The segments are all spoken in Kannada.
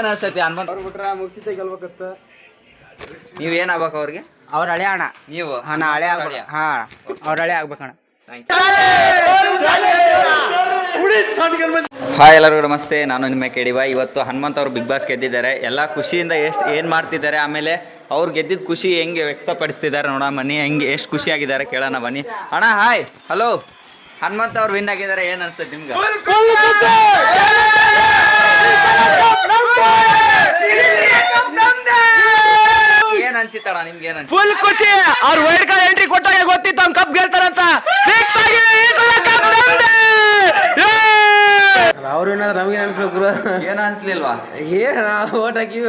ಏನ್ ಅನ್ಸ್ತೈತಿ ಹನುಮಂತ ಅವ್ರು ಬಿಟ್ರ ಮುಗಿಸಿದ್ದೆ ಗೆಲ್ಬೇಕತ್ತ. ನೀವ್ ಏನ್ ಆಗ್ಬೇಕು ಅವ್ರಿಗೆ? ಅವ್ರ ಹಳೆ ಅಣ್ಣ. ನೀವು ಅಣ್ಣ ಹಳೆ ಆಗ್ಬೇಕು. ಹಾ ಅವ್ರ ಹಳೆ ಆಗ್ಬೇಕಣ್ಣ. ಹಾಯ್ ಎಲ್ಲರಿಗೂ ನಮಸ್ತೆ, ನಾನು ನಿಮ್ಮ KDY. ಇವತ್ತು ಹನುಮಂತ್ ಅವರು ಬಿಗ್ ಬಾಸ್ ಗೆದ್ದಿದ್ದಾರೆ. ಎಲ್ಲ ಖುಷಿಯಿಂದ ಏನು ಮಾಡ್ತಿದ್ದಾರೆ, ಆಮೇಲೆ ಅವ್ರು ಗೆದ್ದಿದ್ದ ಖುಷಿ ಹೆಂಗೆ ವ್ಯಕ್ತಪಡಿಸ್ತಿದ್ದಾರೆ ನೋಡ ಬನ್ನಿ. ಹೆಂಗೆ ಎಷ್ಟು ಖುಷಿಯಾಗಿದ್ದಾರೆ ಕೇಳೋಣ ಬನ್ನಿ. ಅಣ್ಣ ಹಾಯ್, ಹಲೋ. ಹನುಮಂತ್ ಅವ್ರು ವಿನ್ ಆಗಿದ್ದಾರೆ, ಏನು ಅನ್ಸುತ್ತೆ ನಿಮ್ಗೆ? ಏನ್ ಅನ್ಸಿತ್ತಣ್ಣ ನಿಮ್ಗೆ? ಏನ್ ಅನ್ಸುತ್ತೆ? ಫುಲ್ ಖುಷಿ. ಅವ್ರ ವೈಲ್ಡ್ ಕಾರ್ಡ್ ಎಂಟ್ರಿ ಕೊಟ್ಟಾಗ ಗೊತ್ತಿತ್ತು ಅವ್ನು ಕಪ್ ಗೆಲ್ತಾರಂತ. ಫಿಕ್ಸ್ ಆಗಿ ಈ ಸಲ ಕಪ್ ನಮ್ದೇ. ಅವ್ರು ಏನಾದ್ರು ನಮ್ಗೆ ಅನ್ಸ್ಬೇಕು. ಏನು ಅನ್ಸ್ಲಿಲ್ವಾ? ಓಟ್ ಹಾಕಿ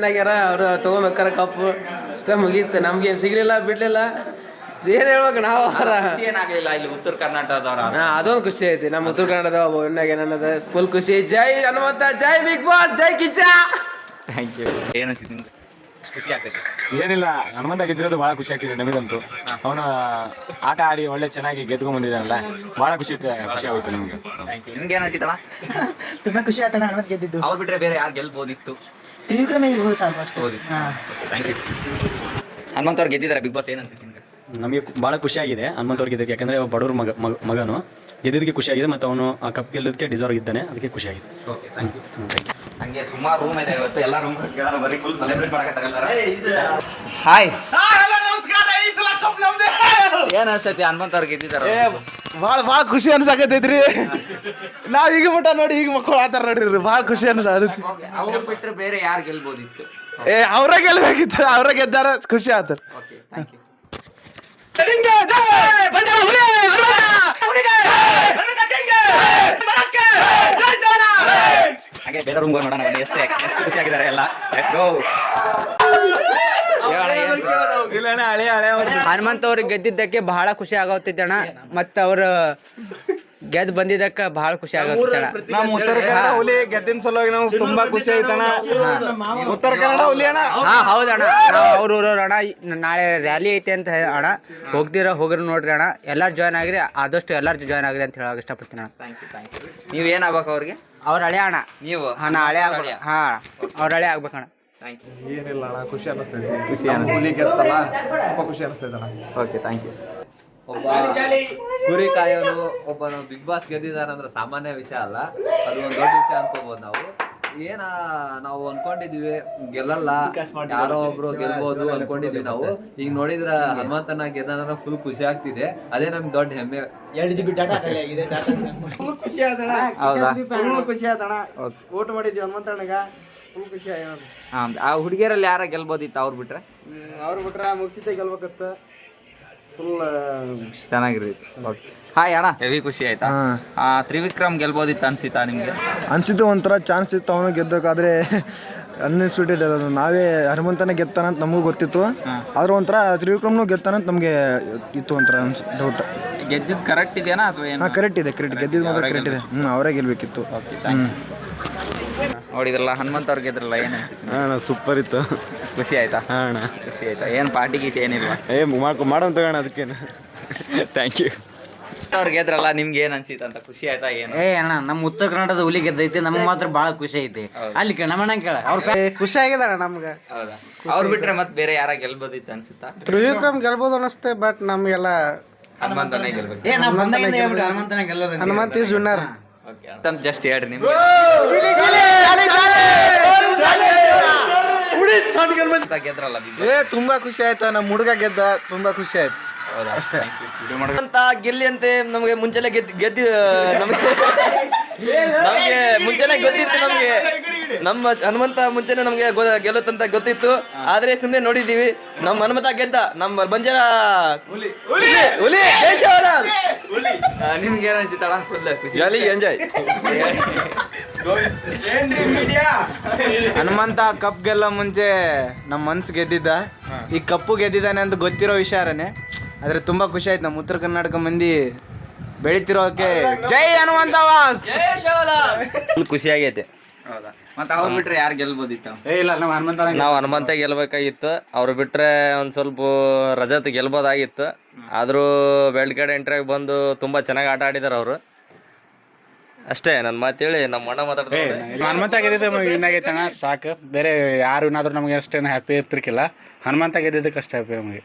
ಆಗ್ಯಾರ, ಅವ್ರು ತಗೋಬೇಕಾರ ಕಪ್ಪು. ಇಷ್ಟ ಮುಗೀತು. ನಮ್ಗೆ ಸಿಗ್ಲಿಲ್ಲ ಬಿಡ್ಲಿಲ್ಲ, ಏನ್ ಹೇಳ್ಬೇಕು ನಾವು. ಖುಷಿ ಏನಾಗ್ಲಿಲ್ಲ ಇಲ್ಲಿ ಉತ್ತರ ಕರ್ನಾಟಕದವ್ರ? ಅದೊಂದು ಖುಷಿ ಐತಿ. ನಮ್ಮ ಉತ್ತರ ಕನ್ನಡದ ಏನಾಗದ ಫುಲ್ ಖುಷಿ. ಜೈ ಹನುಮಂತ, ಜೈ ಬಿಗ್ ಬಾಸ್, ಜೈ ಕಿಚ್ಚ. Thank you. ಏನು ಅನ್ಸಿತ್ತು ನಿಮ್ಗೆ? ಖುಷಿ ಆಗ್ತೈತಿ? ಏನಿಲ್ಲ, ಹನುಮಂತ ಗೆದ್ದಿರೋದು ಬಹಳ ಖುಷಿ ಆಗ್ತಿದೆ ನಮಗಂತೂ. ಅವನು ಆಟ ಆಡಿ ಒಳ್ಳೆ ಚೆನ್ನಾಗಿ ಗೆದ್ಕೊಂಡ್ ಬಂದಿದ್ದಾನಲ್ಲ, ಬಹಳ ಖುಷಿ ಆಗುತ್ತೆ ನಮ್ಗೆ. Thank you. ನಿಮ್ಗೆ ಏನು ಅನ್ಸಿತ್ತಣ್ಣ? ತುಂಬಾ ಖುಷಿ ಆಯ್ತಣ್ಣ ಹನುಮಂತ್ ಗೆದ್ದಿದ್ದು. ಅವ್ರು ಬಿಟ್ರೆ ಬೇರೆ ಯಾರು ಗೆಲ್ಬೋದಿತ್ತು? ತ್ರಿವಿಕ್ರಮ ಇರ್ಬೋದಲ್ವ ಅಷ್ಟು. Thank you. ಹನುಮಂತ್ ಅವ್ರು ಗೆದ್ದಿದ್ದಾರೆ ಬಿಗ್ ಬಾಸ್, ಏನು ಅನ್ಸುತ್ತೆ ನಿಮ್ಗೆ? ನಮಗೆ ಭಾಳ ಖುಷಿಯಾಗಿದೆ ಹನುಮಂತ ಅವ್ರು ಗೆದ್ದಕ್ಕೆ. ಯಾಕಂದರೆ ಬಡವ್ರ ಮಗನು ಗೆದ್ದಿದ್ದಕ್ಕೆ ಖುಷಿಯಾಗಿದೆ, ಮತ್ತು ಅವನು ಆ ಕಪ್ ಗೆಲ್ಲೋದಕ್ಕೆ ಡಿಸರ್ವ್ ಇದ್ದಾನೆ, ಅದಕ್ಕೆ ಖುಷಿಯಾಗಿದೆ. Okay, thank you. ಹಂಗೆ ಸುಮಾರು ರೂಮ್ ಇದೆ ಇವತ್ತು, ಎಲ್ಲ ರೂಮ್ ಬರೀ ಫುಲ್ ಸೆಲೆಬ್ರೇಟ್ ಮಾಡಕತ್ತಾರಲ್ಲ. ಹಾಯ್, ಏನ್ ಅನ್ಸ್ತೈತಿ ಹನುಮಂತ್ ಅವ್ರು ಗೆದ್ದಿದ್ದಾರೆ? ಭಾಳ ಖುಷಿ ಅನ್ಸಾಕತೈತ್ರಿ. ನಾವ್ ಈಗ ಮಟ್ಟ ನೋಡಿ ಈಗ ಮಕ್ಕಳು ಆತರ ನೋಡ್ರಿ, ಭಾಳ ಖುಷಿ ಅನ್ಸಾಕತೈತಿ. ಅವ್ರು ಬಿಟ್ರೆ ಬೇರೆ ಯಾರು ಗೆಲ್ಬೋದಿತ್ತು? ಅವ್ರ ಗೆಲ್ಬೇಕಿತ್ತು, ಅವ್ರ ಗೆದ್ದಾರ, ಖುಷಿ ಆತರ. Okay, thank you. ಹಾಗೆ ಬೇರೆ ರೂಮ್ ನೋಡೋಣ ಬನ್ನಿ, ಎಷ್ಟು ಖುಷಿ ಆಗಿದ್ದಾರೆ ಎಲ್ಲ. Let's go. ಹನುಮಂತ ಅವ್ರಿಗೆ ಗೆದ್ದಿದ್ದಕ್ಕೆ ಬಹಳ ಖುಷಿ ಆಗೋತಿದ್ದಣ್ಣ. ಮತ್ತು ಅವ್ರು ಗೆದ್ದು ಬಂದಿದ್ದಕ್ಕೆ ಬಹಳ ಖುಷಿ ಆಗೋತಿದ್ದಣ್ಣ. ನಮ್ಮ ಉತ್ತರ ಕನ್ನಡ ಹುಲಿ ಗೆದ್ದಿನ ಸಲುವಾಗಿ ನಾವು ತುಂಬಾ ಖುಷಿ ಆಯ್ತಣ್ಣ. ಉತ್ತರ ಕನ್ನಡ ಹುಲಿ ಅಣ್ಣ. ಹಾ ಹೌದಣ್ಣ, ನಾವು ಅವ್ರ ಊರವ್ರು ಅಣ್ಣ. ನಾಳೆ ರ್ಯಾಲಿ ಐತೆ ಅಂತ ಅಣ್ಣ, ಹೋಗ್ರಿ ನೋಡ್ರಿ ಅಣ್ಣ. ಎಲ್ಲಾರು ಜಾಯ್ನ್ ಆಗ್ರಿ, ಆದಷ್ಟು ಎಲ್ಲಾರು ಜಾಯ್ನ್ ಆಗ್ರಿ ಅಂತ ಹೇಳಕ್ ಇಷ್ಟಪಡ್ತೀನಿ ಅಣ್ಣ. Thank you, thank you. ನೀವು ಏನು ಆಗ್ಬೇಕು ಅವ್ರಿಗೆ? ಅವ್ರ ಹಳೆ ಅಣ್ಣ. ನೀವು ಅಣ್ಣ ಹಳೆ ಆಗ್ಬೇಕು. ಹಾ ಅವ್ರ ಹಳೆ ಆಗ್ಬೇಕಣ್ಣ. Thank you. ಏನಿಲ್ಲ ಅಣ್ಣ, ಖುಷಿ ಅನ್ನಿಸ್ತೈತಿ. ಖುಷಿ ಅನ್ನ ಹುಲಿ ಗೆತ್ತಲ್ಲ, ತುಂಬಾ ಖುಷಿ ಅನಿಸ್ತೈತಣ್ಣ. Okay, thank you. ಒಬ್ಬ ಕುರಿ ಕಾಯೋನು ಒಬ್ಬನು ಬಿಗ್ ಬಾಸ್ ಗೆದ್ದಿದ್ದಾನಂದ್ರೆ ಸಾಮಾನ್ಯ ವಿಷಯ ಅಲ್ಲ, ಅದು ಒಂದು ದೊಡ್ಡ ವಿಷಯ ಅನ್ಕೋಬಹುದು ನಾವು. ನಾವು ಅನ್ಕೊಂಡಿದೀವಿ ಗೆಲ್ಲಲ್ಲ, ಯಾರೋ ಒಬ್ರು ಗೆಲ್ಬಹುದು ಅನ್ಕೊಂಡಿದೀವಿ ನಾವು. ಈಗ ನೋಡಿದ್ರ ಹನುಮಂತನ ಗೆದ್ದ ಫುಲ್ ಖುಷಿ ಆಗ್ತಿದೆ, ಅದೇ ನಮ್ಗೆ ದೊಡ್ಡ ಹೆಮ್ಮೆ. 2 GB ಡಾಟಾ ಖಾಲಿ ಆಗಿದೆ. ಖುಷಿ ಆದಣ, ಖುಷಿ ಆದಣ. ಓಟ್ ಮಾಡಿದ್ವಿ ಹನುಮಂತಣ್ಣಗ, ಫುಲ್ ಖುಷಿ ಆಯ್ತು. ಆ ಹುಡುಗಿಯರಲ್ಲಿ ಯಾರ ಗೆಲ್ಬೋದಿತ್ತು ಅವ್ರು ಬಿಟ್ರೆ? ಅವ್ರು ಬಿಟ್ರ ಮುಗಿಸಿದ್ದೆ ಗೆಲ್ಬೇಕತ್ತ. ಫುಲ್ ಚೆನ್ನಾಗಿರುತ್ತೆ. ಓಕೆ, ಹಾಯ್ ಅಣ್ಣ, ಹೆವಿ ಖುಷಿ ಆಯ್ತಾ? ತ್ರಿವಿಕ್ರಮ್ ಗೆಲ್ಬೋದಿತ್ತು ಅನ್ಸಿತಾ ನಿಮ್ಗೆ? ಅನ್ಸಿತ್ತು, ಒಂಥರ ಚಾನ್ಸ್ ಇತ್ತು ಅವನು ಗೆದ್ದಕ್ಕಾದ್ರೆ. ಅನ್ಎಕ್ಸ್ಪೆಕ್ಟೆಡ್ ಅದು. ನಾವೇ ಹನುಮಂತನೇ ಗೆತ್ತಾನಂತ ನಮಗೂ ಗೊತ್ತಿತ್ತು, ಆದ್ರೆ ಒಂಥರ ತ್ರಿವಿಕ್ರಮ್ನು ಗೆತ್ತಾನಂತ ನಮಗೆ ಇತ್ತು, ಒಂಥರ ಡೌಟ್. ಗೆದ್ದಿದ್ದು ಕರೆಕ್ಟ್ ಇದೆಯಾ ಅಥವಾ ಏನು? ಕರೆಕ್ಟ್ ಇದೆ, ಗೆದ್ದಿದ್ದು ಮಾತ್ರ ಕರೆಕ್ಟ್ ಇದೆ. ಅವರೇ ಗೆಲ್ಬೇಕಿತ್ತು. Okay, thank you. ನೋಡಿದ್ರಲ್ಲ ಹನುಮಂತ ಅವ್ರು ಗೆದ್ರಲ್ಲ, ಏನು ಅನ್ಸುತ್ತೆ? ಅಣ್ಣ ಸೂಪರ್ ಇತ್ತು, ಖುಷಿ ಆಯ್ತಾ? ಅಣ್ಣ ಖುಷಿ ಆಯ್ತಾ? ಏನು ಪಾರ್ಟಿ ಗೀಟಿ ಏನಿಲ್ವಾ? ಮಾಡೋಣ ತಗೋಣ, ಅದಕ್ಕೇನು. Thank you. ಅವ್ರು ಗೆದ್ರಲ್ಲ, ನಿಮ್ಗೆ ಏನು ಅನ್ಸಿತ್ತು ಅಂತ? ಖುಷಿ ಆಯ್ತಾ ಏನು? ಅಣ್ಣ, ನಮ್ಮ ಉತ್ತರ ಕನ್ನಡದ ಹುಲಿ ಗೆದ್ದೈತಿ, ನಮ್ಗೆ ಮಾತ್ರ ಬಹಳ ಖುಷಿ ಐತಿ. ಅಲ್ಲಿ ನಮ್ಮಣ್ಣ ಕೇಳ ಅವ್ರ ಖುಷಿ ಆಗಿದಾರ ನಮ್ಗೆ. ಹೌದಾ? ಅವ್ರು ಬಿಟ್ರೆ ಮತ್ತೆ ಬೇರೆ ಯಾರ ಗೆಲ್ಬೋದಿತ್ತು ಅನ್ಸುತ್ತಾ? ತ್ರಿವಿಕ್ರಮ್ ಗೆಲ್ಬೋದು ಅನಿಸ್ತೆ, ಬಟ್ ನಮ್ಗೆಲ್ಲ ಹನುಮಂತನೇ ಗೆಲ್ಬೇಕು. Hanumantha is winner. ಓಕೆ, ಅಂತ ಜಸ್ಟ್ ಹೇಳ್ರಿ ನಿಮ್ಗೆ. ಗೆದ್ರಲ್ಲ ಬಿಗ್ ಬಾಸ್. ತುಂಬಾ ಖುಷಿ ಆಯ್ತಾ, ನಮ್ಮ ಹುಡುಗ ಗೆದ್ದ, ತುಂಬಾ ಖುಷಿ ಆಯ್ತು. ಅಷ್ಟೇ. ಅಂತ ಗೆಲ್ಲಿ ಅಂತೆ ನಮಗೆ ಮುಂಚೆನೆ ಗೆದ್ದಿ ನಮಗೆ ಮುಂಚೆನೆ ಗೊತ್ತಿತ್ತು. ನಮ್ಮ ಹನುಮಂತ ಮುಂಚೆನೆ ನಮ್ಗೆ ಗೆಲ್ಲುತ್ತಂತ ಗೊತ್ತಿತ್ತು, ಆದ್ರೆ ಸುಮ್ನೆ ನೋಡಿದೀವಿ. ನಮ್ಮ ಹನುಮಂತ ಗೆದ್ದ, ನಮ್ಮ ಬಂಜಾರ ಹುಲಿ ನಿಮ್ಗೆ ಏನು ಅನ್ಸಿತ್ತಲ್ಲ? ಫುಲ್ ಖುಷಿ, ಎಂಜಾಯ್. ಹನುಮಂತ ಕಪ್ ಗೆಲ್ಲ ಮುಂಚೆ ನಮ್ಮ ಮನ್ಸು ಗೆದ್ದಿದ್ದ, ಈ ಕಪ್ಪು ಗೆದ್ದಿದ್ದಾನೆ ಅಂತ ಗೊತ್ತಿರೋ ವಿಚಾರನೇ. ಆದ್ರೆ ತುಂಬಾ ಖುಷಿ ಆಯ್ತು. ನಮ್ಮ ಉತ್ತರ ಕರ್ನಾಟಕ ಮಂದಿ ಬೆಳಿತಿರೋಕೆ ಜೈ ಹನುಮಂತ ವಾಸ್. ಫುಲ್ ಖುಷಿ ಆಗೈತೆ. ಹೌದಾ? ಮತ್ತೆ ಅವ್ರು ಬಿಟ್ರೆ ಯಾರು ಗೆಲ್ಬೋದಿತ್ತು? ನಾವು ಹನುಮಂತ ಗೆಲ್ಬೇಕಾಗಿತ್ತು. ಅವ್ರು ಬಿಟ್ರೆ ಒಂದ್ ಸ್ವಲ್ಪ ರಜತ್ ಗೆಲ್ಬೋದಾಗಿತ್ತು, ಆದ್ರೂ ವೈಲ್ಡ್ ಕಾರ್ಡ್ ಎಂಟ್ರಿ ಬಂದು ತುಂಬಾ ಚೆನ್ನಾಗಿ ಆಟ ಆಡಿದಾರೆ ಅವರು. ಅಷ್ಟೇ ನನ್ನ ಮಾತು ಹೇಳಿ ನಮ್ಮ ಅಣ್ಣ ಮಾತಾಡ್ತಾರೆ ಹನುಮಂತ ಗೆದ್ದಿದ್ದು ವಿನ್ ಆಗೈತಣ್ಣ ಸಾಕು. ಬೇರೆ ಯಾರು ಏನಾದ್ರು ನಮಗೆ ಅಷ್ಟೇನು ಹ್ಯಾಪಿ ಇರ್ತಿರ್ಕಿಲ್ಲ. ಹನುಮಂತ ಗೆದ್ದಿದ್ದಕ್ಕೆ ಅಷ್ಟೇ ಹ್ಯಾಪಿ ನಮಗೆ.